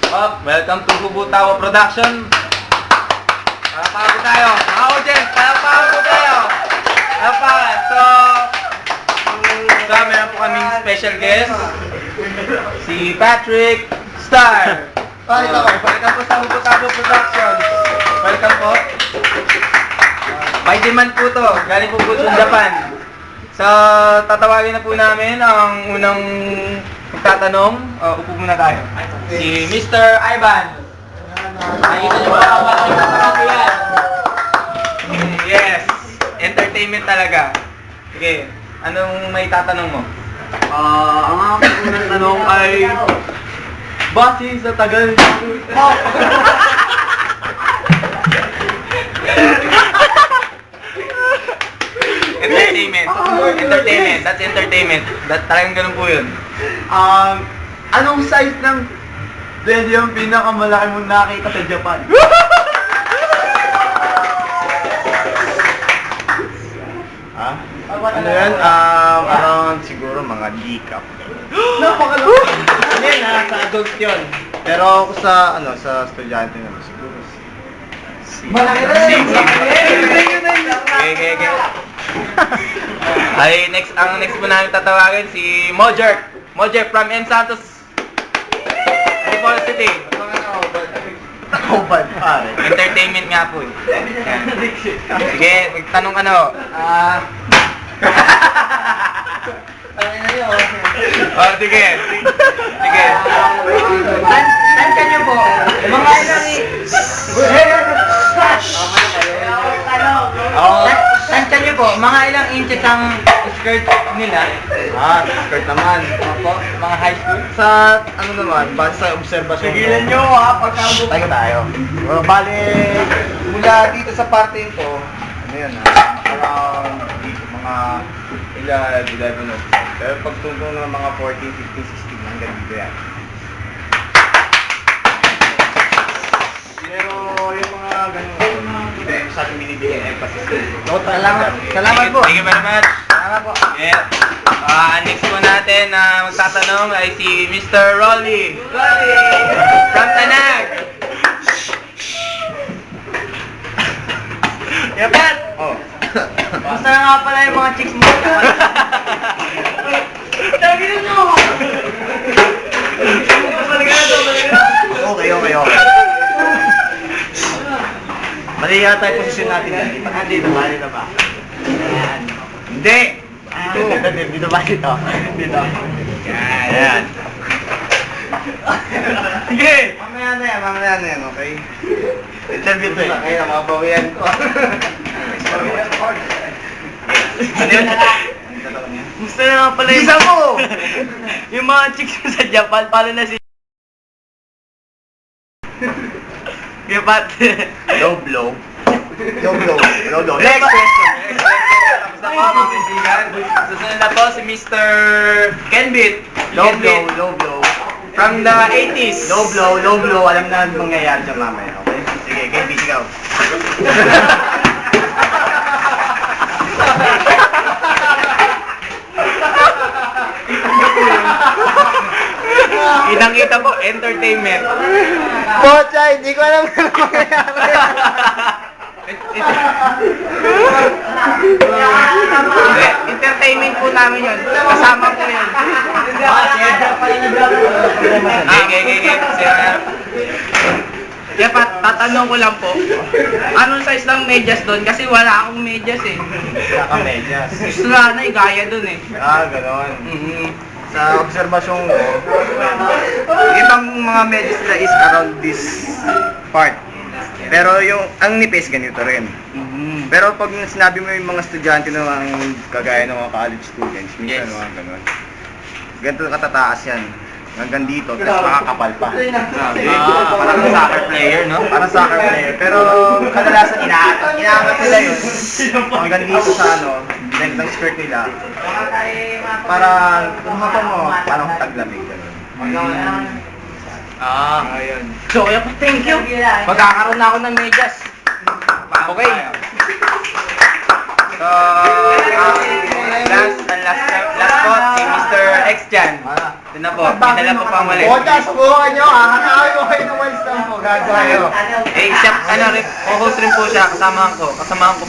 Welcome to Bubutawa Production. Palakpakan po tayo. Mga audience, palakpakan po tayo. Palakpakan. So, meron po kaming special guest. Si Patrick Star. Welcome po sa Bubutawa Production. Welcome po. May demand po to. Galing po po sa Japan. So, tatawagin na po namin ang unang magtatanong. Upo muna tayo. Si Mr. Ivan. Nakikita niyo ba ang mga tatanong ko yan? Yes. Entertainment talaga. Sige. Anong may tatanong mo? Ang aking unang tanong ay base sa tagal Entertainment. That's entertainment. Talagang ganun po yun. anong size ng deli yung pinakamalaki mong nakita sa Japan? Ano yan? Around siguro mga D-cup. Napakalaki! Yan, sa adult yun. Pero ako sa estudyante naman siguro. Malaki rin! Okay. Ay, ang next po namin tatawagin si Mojer. Mojer from M. Santos. Antipolo City. Kauban, pare. Entertainment nga po. Yan. Sige, magtanong ka na ho. Sige. Saan ka niyo po? Mga ilang Saan ka niyo po? Mga ilang inches ang skirt nila? Skirt naman. Opo, mga high school? Sa, ano naman, base sa obserbasyon. Tigilan niyo ha, pagkabuko. Tayo. Bale, mula dito sa parte ito, ano yun around dito, mga 11 of them. Pero pagtungtong ng mga 14, 15, 16, hanggang dito yan. Pero yung mga ganun, hindi sa ating binibigyan emphasis. Salamat po. Thank you very much. Salamat po. Yeah. Next po natin na magtatanong ay si Mr. Rolly. From Tanag. Yapat! Oh. Basta na nga pala yung mga chicks mo. Tagilan nyo! Okay. Mali yata yung posisyon natin dito. Dito ba? Ayan. Hindi! Dito ba? Dito. Ayan. Sige! Mamaya na yan, okay? Interview to eh. Kaya mga bawian ko. Ano yun? Gusto na nga pala Bisa mo! yung mga chicks mo sa Japan, paano na si... Yapat! Low blow. Next question. Tapos na po, mga kaibigan. Susunod na po si Mr. Kenbit. Low blow. From the 80s. Low blow. Alam na mangyayari dyan mamaya, okay? Sige, Kenby, sigaw. Kitang-kita po, entertainment. Pocha, hindi ko alam kung mangyayari. Entertainment po namin yun. Kasama po yun. Kaya tatanong ko lang po, anong size lang medyas doon? Kasi wala akong medyas eh. Kaka-medyas. Gusto na gaya doon eh. Ganon. Sa obserbasyon ko, ibang mga medyas nila is around this part. Pero yung, ang nipis ganito rin. Pero pag sinabi mo yung mga estudyante na kagaya ng mga college students, minsan Yes. mga ganon. Ganito katataas yan. Hanggang dito, tapos makakapal pa. Parang soccer player, no? Parang soccer player. Pero kadalasan inaangat nila yun. Hanggang dito sa length ng skirt nila. Parang, kumapa mo, parang taglamig. Ayun. So, thank you. Magkakaroon na ako ng medyas. Okay. So, last po, si Mr. X Jan. Ito na po, pinala po pang walis. Bocha, subukan nyo ha. Hanapin mo kayo ng walis lang po. Gagawa kayo. Eh, siya, co-host rin po siya, kasamahan ko.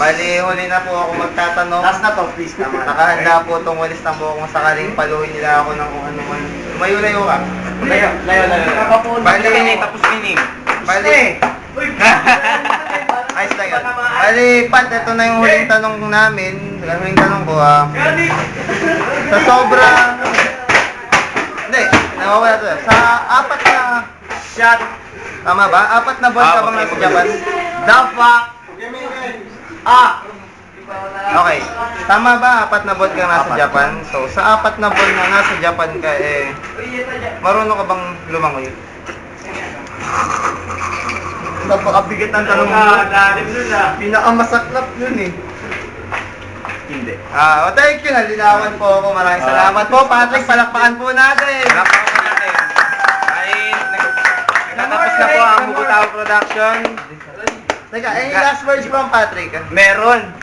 Bali, huli na po ako magtatanong. Last na to, please naman. Nakahanda po itong walis na po kung sakaling paluhin nila ako ng kung ano man. Lumayo-layo ka. Layo. Bali, tapos kining. Bali. Ayos lang yan. Bali, Pat, ito na yung huling tanong namin. Ang huling tanong ko sa sobrang... Hindi, nawawala to. Sa 4 na shot, tama ba? 4 na buwan ka bang nasa Japan? Dapat! Okay. Tama ba? 4 na buwan ka nasa Japan? So, sa 4 na buwan na nasa Japan ka, marunong ka bang lumangoy? Napakabigat ng tanong mo. Pinakamasaklap yun eh. Hindi. Thank you. Nalinawan po ako. Maraming salamat po. Patrick, palakpakan po natin. Palakpakan po natin. Ay, nagtatapos na po ang Bugutao Production. Teka, any last words from Patrick? Meron.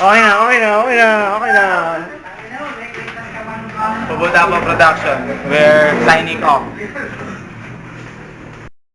Okay na. Bugutao Production. We're signing off.